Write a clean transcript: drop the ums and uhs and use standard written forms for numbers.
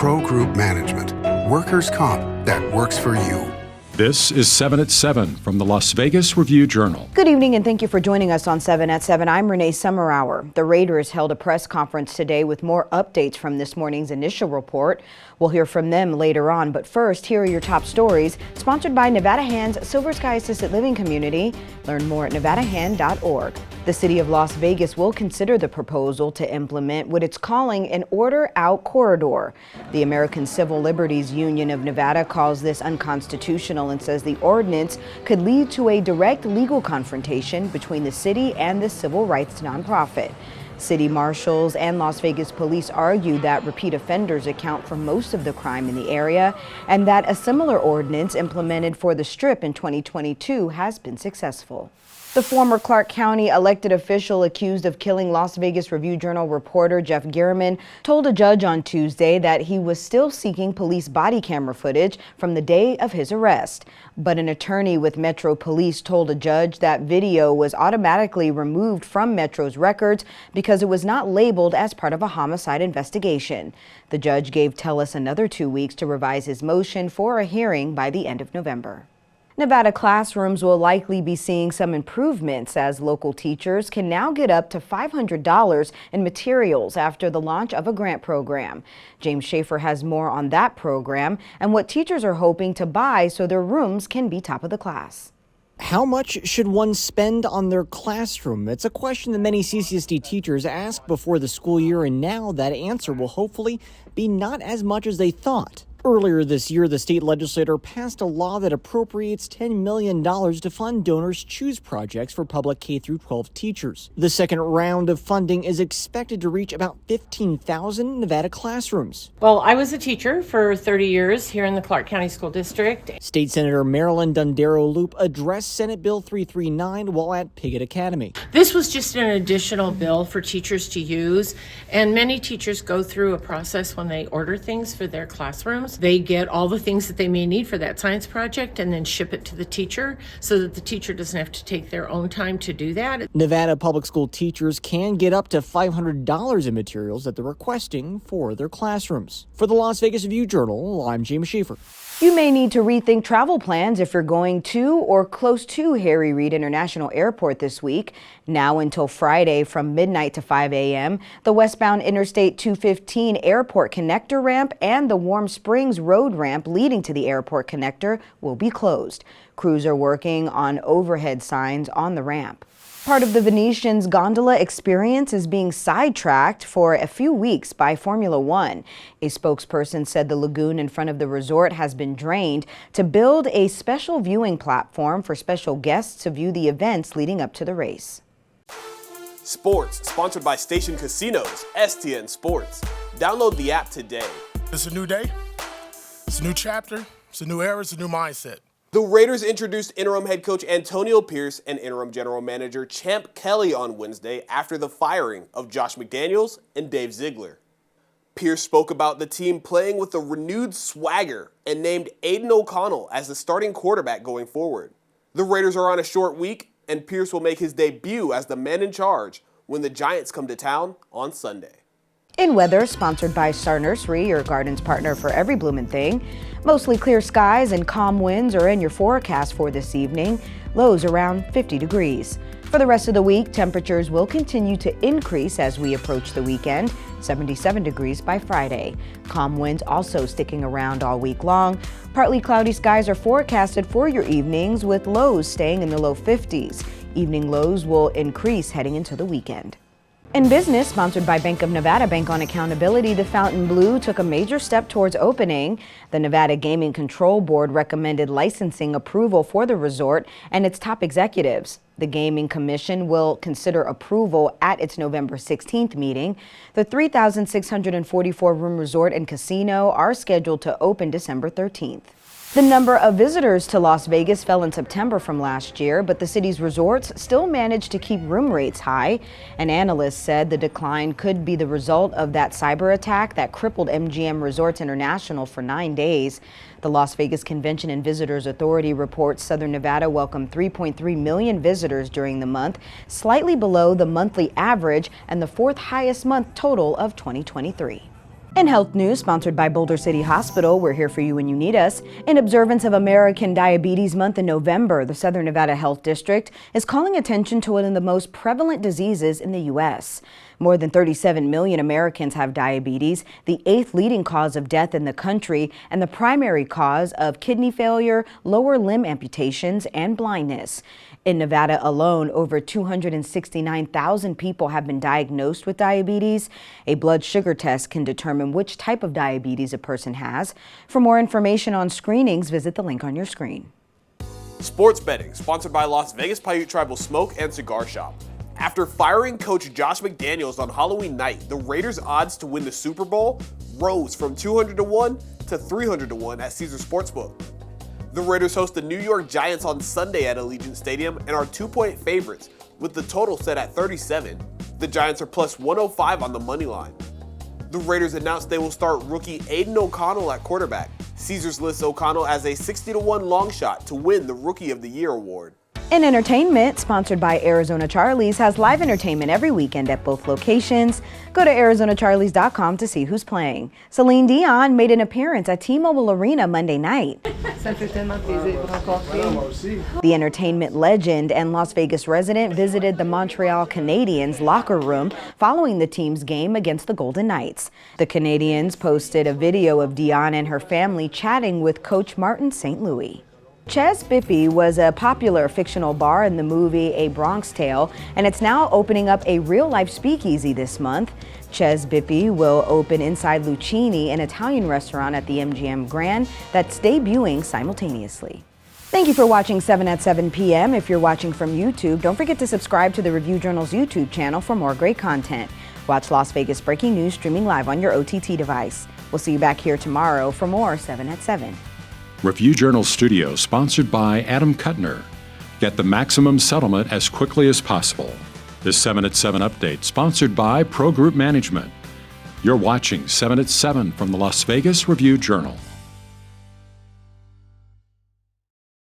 Pro Group Management. Workers' comp that works for you. This is 7 at 7 from the Las Vegas Review-Journal. Good evening and thank you for joining us on 7 at 7. I'm Renee Summerhour. The Raiders held a press conference today with more updates from this morning's initial report. We'll hear from them later on, but first, here are your top stories, sponsored by Nevada Hand's Silver Sky Assisted Living Community. Learn more at nevadahand.org. The city of Las Vegas will consider the proposal to implement what it's calling an order-out corridor. The American Civil Liberties Union of Nevada calls this unconstitutional and says the ordinance could lead to a direct legal confrontation between the city and the civil rights nonprofit. City marshals and Las Vegas police argue that repeat offenders account for most of the crime in the area and that a similar ordinance implemented for the Strip in 2022 has been successful. The former Clark County elected official accused of killing Las Vegas Review-Journal reporter Jeff Gierman told a judge on Tuesday that he was still seeking police body camera footage from the day of his arrest. But an attorney with Metro Police told a judge that video was automatically removed from Metro's records because it was not labeled as part of a homicide investigation. The judge gave Telus another 2 weeks to revise his motion for a hearing by the end of November. Nevada classrooms will likely be seeing some improvements as local teachers can now get up to $500 in materials after the launch of a grant program. James Schaefer has more on that program and what teachers are hoping to buy so their rooms can be top of the class. How much should one spend on their classroom? It's a question that many CCSD teachers ask before the school year, and now that answer will hopefully be not as much as they thought. Earlier this year, the state legislature passed a law that appropriates $10 million to fund Donors Choose projects for public K-12 teachers. The second round of funding is expected to reach about 15,000 Nevada classrooms. Well, I was a teacher for 30 years here in the Clark County School District. State Senator Marilyn Dundaro-Loop addressed Senate Bill 339 while at Piggott Academy. This was just an additional bill for teachers to use, and many teachers go through a process when they order things for their classrooms. They get all the things that they may need for that science project and then ship it to the teacher so that the teacher doesn't have to take their own time to do that. Nevada public school teachers can get up to $500 in materials that they're requesting for their classrooms. For the Las Vegas Review-Journal, I'm James Schaefer. You may need to rethink travel plans if you're going to or close to Harry Reid International Airport this week. Now until Friday from midnight to 5 a.m., the westbound Interstate 215 Airport Connector ramp and the Warm Springs Road ramp leading to the airport connector will be closed. Crews are working on overhead signs on the ramp. Part of the Venetian's gondola experience is being sidetracked for a few weeks by Formula One. A spokesperson said the lagoon in front of the resort has been drained to build a special viewing platform for special guests to view the events leading up to the race. Sports, sponsored by Station Casinos, STN Sports. Download the app today. It's a new day. It's a new chapter. It's a new era. It's a new mindset. The Raiders introduced interim head coach Antonio Pierce and interim general manager Champ Kelly on Wednesday after the firing of Josh McDaniels and Dave Ziegler. Pierce spoke about the team playing with a renewed swagger and named Aiden O'Connell as the starting quarterback going forward. The Raiders are on a short week, and Pierce will make his debut as the man in charge when the Giants come to town on Sunday. In weather, sponsored by Star Nursery, your garden's partner for every bloomin' thing. Mostly clear skies and calm winds are in your forecast for this evening. Lows around 50 degrees. For the rest of the week, temperatures will continue to increase as we approach the weekend. 77 degrees by Friday. Calm winds also sticking around all week long. Partly cloudy skies are forecasted for your evenings with lows staying in the low 50s. Evening lows will increase heading into the weekend. In business, sponsored by Bank of Nevada Bank on Accountability, the Fontainebleau took a major step towards opening. The Nevada Gaming Control Board recommended licensing approval for the resort and its top executives. The Gaming Commission will consider approval at its November 16th meeting. The 3,644-room resort and casino are scheduled to open December 13th. The number of visitors to Las Vegas fell in September from last year, but the city's resorts still managed to keep room rates high. An analyst said the decline could be the result of that cyber attack that crippled MGM Resorts International for 9 days. The Las Vegas Convention and Visitors Authority reports Southern Nevada welcomed 3.3 million visitors during the month, slightly below the monthly average and the fourth highest month total of 2023. In health news, sponsored by Boulder City Hospital, we're here for you when you need us. In observance of American Diabetes Month in November, the Southern Nevada Health District is calling attention to one of the most prevalent diseases in the U.S. More than 37 million Americans have diabetes, the 8th leading cause of death in the country, and the primary cause of kidney failure, lower limb amputations, and blindness. In Nevada alone, over 269,000 people have been diagnosed with diabetes. A blood sugar test can determine which type of diabetes a person has. For more information on screenings, visit the link on your screen. Sports betting, sponsored by Las Vegas Paiute Tribal Smoke and Cigar Shop. After firing coach Josh McDaniels on Halloween night, the Raiders' odds to win the Super Bowl rose from 200 to 1 to 300 to 1 at Caesars Sportsbook. The Raiders host the New York Giants on Sunday at Allegiant Stadium and are 2-point favorites, with the total set at 37. The Giants are plus 105 on the money line. The Raiders announced they will start rookie Aiden O'Connell at quarterback. Caesars lists O'Connell as a 60-1 long shot to win the Rookie of the Year award. In entertainment, sponsored by Arizona Charlie's, has live entertainment every weekend at both locations. Go to ArizonaCharlies.com to see who's playing. Celine Dion made an appearance at T-Mobile Arena Monday night. The entertainment legend and Las Vegas resident visited the Montreal Canadiens locker room following the team's game against the Golden Knights. The Canadiens posted a video of Dion and her family chatting with Coach Martin St. Louis. Ches Bippy was a popular fictional bar in the movie A Bronx Tale, and it's now opening up a real-life speakeasy this month. Ches Bippy will open inside Lucchini, an Italian restaurant at the MGM Grand that's debuting simultaneously. Thank you for watching 7 at 7 p.m. If you're watching from YouTube, don't forget to subscribe to the Review Journal's YouTube channel for more great content. Watch Las Vegas Breaking News streaming live on your OTT device. We'll see you back here tomorrow for more 7 at 7. Review Journal Studio, sponsored by Adam Kuttner. Get the maximum settlement as quickly as possible. This 7 at 7 update, sponsored by Pro Group Management. You're watching 7 at 7 from the Las Vegas Review Journal.